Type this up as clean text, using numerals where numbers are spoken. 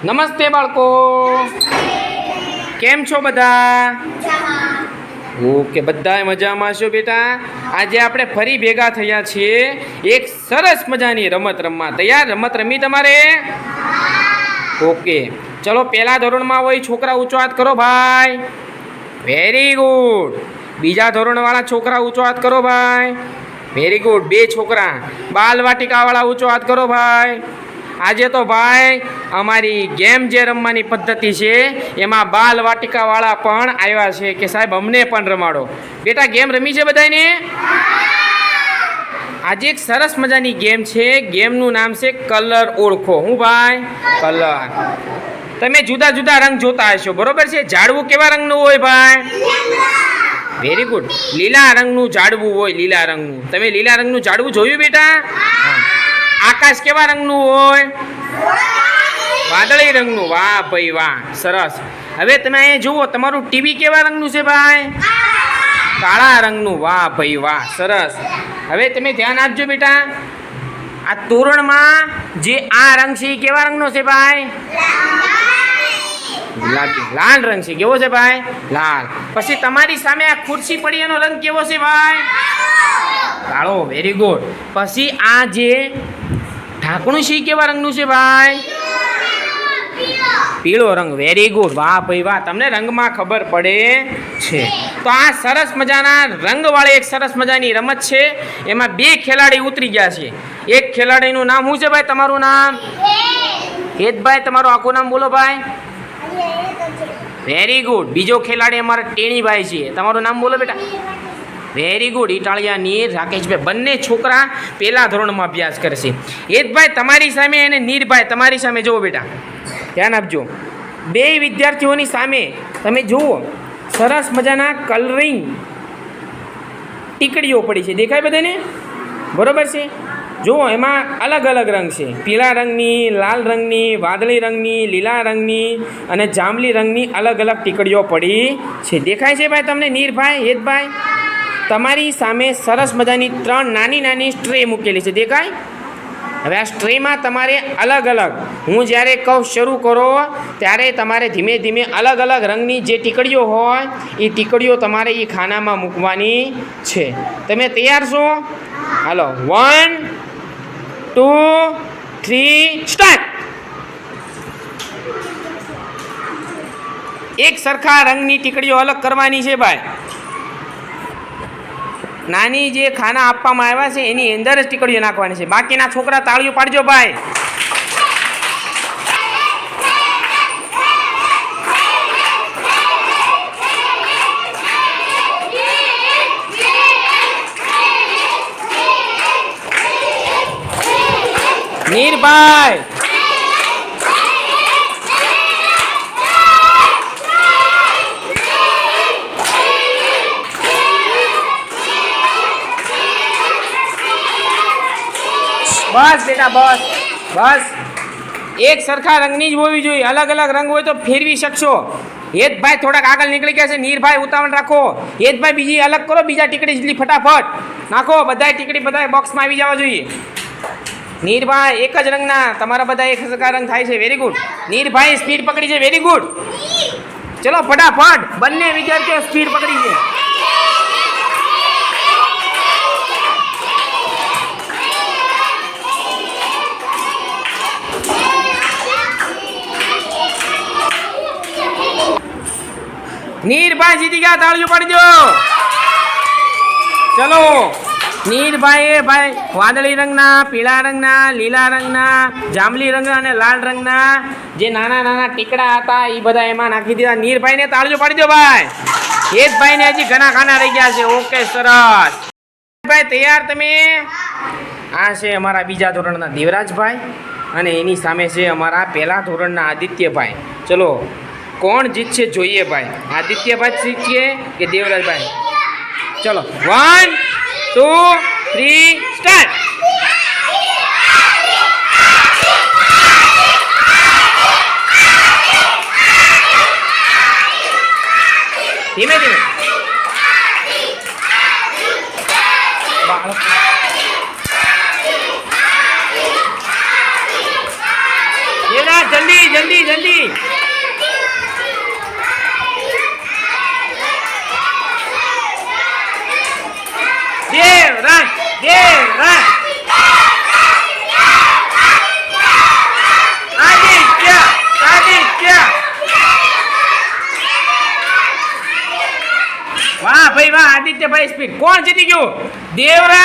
નમસ્તે બાળકો, કેમ છો બધા? ઓકે, બધા મજામાં છો બેટા? આજે આપણે ફરી ભેગા થયા છીએ એક સરસ મજાની રમત રમવા. તૈયાર? રમત રમી તમારે? ઓકે, ચલો પહેલા ધોરણમાં હોય છોકરા ઊંચો હાથ કરો ભાઈ. Very good. બીજા ધોરણવાળા છોકરા ઊંચો હાથ કરો ભાઈ. Very good. બે છોકરા બાલવાટિકાવાળા ઊંચો હાથ કરો ભાઈ. આજે તો ભાઈ અમારી ગેમ જે રમવાની પદ્ધતિ છે એમાં બાલવાટિકાવાળા પણ આવ્યા છે કે સાહેબ અમને પણ રમાડો. બેટા ગેમ રમી છે બધાને? આજે એક સરસ મજાની ગેમ છે. ગેમનું નામ છે કલર ઓળખો. હું ભાઈ? કલર. તમે જુદા જુદા રંગ જોતા હશો, બરોબર છે? ઝાડવું કેવા રંગનું હોય ભાઈ? Very good. લીલા રંગનું ઝાડવું હોય. લીલા રંગનું. તમે લીલા રંગનું ઝાડવું જોયું બેટા? આકાશ કેવા રંગનું હોય? વાદળી રંગનું. વાહ ભાઈ વાહ, સરસ. હવે તમે અહીંયા જુઓ, તમારું ટીવી કેવા રંગનું છે ભાઈ? કાળા રંગનું. વાહ ભાઈ વાહ, સરસ. હવે તમે ધ્યાન આપજો બેટા, આ તોરણમાં જે આ રંગ છે એ કેવા રંગનો છે ભાઈ? લાલ રંગ છે. કેવો છે ભાઈ? લાલ. પછી તમારી સામે આ ખુરશી પડી એનો રંગ કેવો છે ભાઈ? કાળો. Very good. પછી આ જે ઢાંકણું છે કેવા રંગનું છે ભાઈ? પીળો રંગ. Very good. વાહ ભાઈ વાહ, તમને રંગમાં ખબર પડે છે. તો આ સરસ મજાના રંગવાળી એક સરસ મજાની રમત છે. એમાં બે ખેલાડી ઉતરી ગયા છે. એક ખેલાડીનું નામ શું છે ભાઈ? તમારું નામ? હેતભાઈ. તમારું આખું નામ બોલો ભાઈ. Very good. બીજો ખેલાડી અમારા ટેણીભાઈ છે. તમારું નામ બોલો બેટા. Very good. ઇટાળિયાની રાકેશભાઈ. બંને છોકરા પહેલા ધોરણમાં અભ્યાસ કરશે. હેતભાઈ તમારી સામે અને નીરભાઈ તમારી સામે જુઓ બેટા, ધ્યાન આપજો. બે વિદ્યાર્થીઓની સામે તમે જુઓ, સરસ મજાના કલરિંગ ટીકડીઓ પડી છે. દેખાય બધાને? બરોબર છે? જુઓ, એમાં અલગ અલગ રંગ છે. પીળા રંગની, લાલ રંગની, વાદળી રંગની, લીલા રંગની અને જાંબલી રંગની અલગ અલગ ટીકડીઓ પડી છે. દેખાય છે ભાઈ તમને? નીરભાઈ, હેતભાઈ, તમારી સામે સરસ મજાની 3 નાની નાની સ્ટ્રે મૂકેલી છે. દેખાય? હવે આ સ્ટ્રેમાં તમારે અલગ અલગ, હું જ્યારે કહું શરૂ કરો ત્યારે તમારે ધીમે ધીમે અલગ અલગ રંગની જે ટીકડીઓ હોય એ ટીકડીઓ તમારે એ ખાનામાં મૂકવાની છે. તમે તૈયાર છો? હાલો, 1 2 3 સ્ટાર્ટ. એક સરખા રંગની ટીકડીઓ અલગ કરવાની છે ભાઈ. નાની જે ખાના આપવામાં આવ્યા છે એની અંદર જ ટીકડીઓ નાખવાની છે. બાકીના છોકરા તાળીઓ પાડજો ભાઈ. નીરભાઈ, બસ બેટા, બસ બસ. એક સરખા રંગની જ હોવી જોઈએ. અલગ અલગ રંગ હોય તો ફેરવી શકશો. હેતભાઈ થોડાક આગળ નીકળી ગયા છે. નીરભાઈ ઉતાવળ રાખો. હેતભાઈ બીજી અલગ કરો. બીજા ટીકડી જલ્દી ફટાફટ નાખો. બધાય ટીકડી બધા બોક્સમાં આવી જવા જોઈએ. નીરભાઈ એક જ રંગના, તમારા બધા એક સરખા રંગ થાય છે. Very good. નીરભાઈ સ્પીડ પકડી છે. Very good. ચલો ફટાફટ. બંને વિદ્યાર્થીઓ સ્પીડ પકડી છે. નીરભાઈ જીતી ગયા. તાળીઓ પાડી દો. ચલો, નીરભાઈએ ભાઈ વાદળી રંગના, પીળા રંગના, લીલા રંગના, જાંબલી રંગ અને લાલ રંગના જે નાના નાના ટીકડા હતા એ બધા એમાં નાખી દીધા. નીરભાઈને તાળીઓ પાડી દો ભાઈ. હેતભાઈને હજી ઘણા ખાના રહી ગયા છે. ઓકે, સરસ. ભાઈ તૈયાર તમે? આ છે અમારા બીજા ધોરણના દેવરાજભાઈ અને એની સામે છે અમારા પહેલા ધોરણના આદિત્યભાઈ. ચલો, કોણ જીતશે જોઈએ ભાઈ? આદિત્યભાઈ જીતશે કે દેવરાજભાઈ? ચલો, 1 2 3 સ્ટાર્ટ. ધીમે ધીમે. દેવરાજ જલ્દી જલ્દી જલ્દી. દેવરાજ દેવરાજ. આદિત્ય આદિત્ય. વાહ ભાઈ વાહ, આદિત્યભાઈ સ્પીડ. કોણ જીતી ગયું? દેવરાજ.